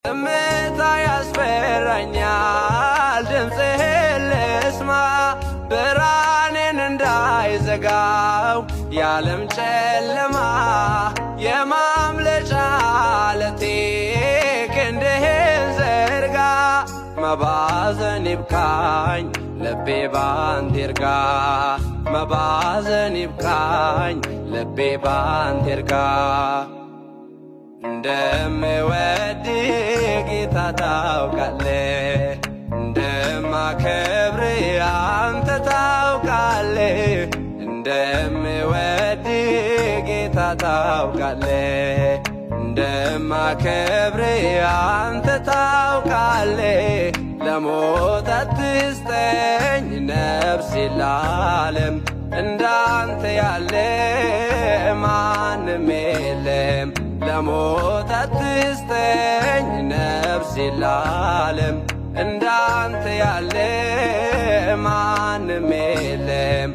ዝምታ ያስፈራኛል ድምፅህን ልስማ ብርሃኔን እንዳይዘጋው የዓለም ጨለማ የማምለጫ ዓለቴ ክንድህን ዘርጋ መባዘን ይብቃኝ ልቤ ባንተ ይርጋ መባዘን ይብቃኝ ልቤ ባንተ ይርጋ እንደምወድ ጌታ ታውቃለህ እንደማከብር አንተ ታውቃለህ እንደምወድ ጌታ ታውቃለህ እንደማከብር አንተ ታውቃለህ ለሞት አትስጠኝ ነፍሴ ለዓለም እንዳንተ ያለ ማንም የለም ለሞት አትስጠኝ ነፍሴ ለዓለም እንዳንተ ያለ ማንም የለም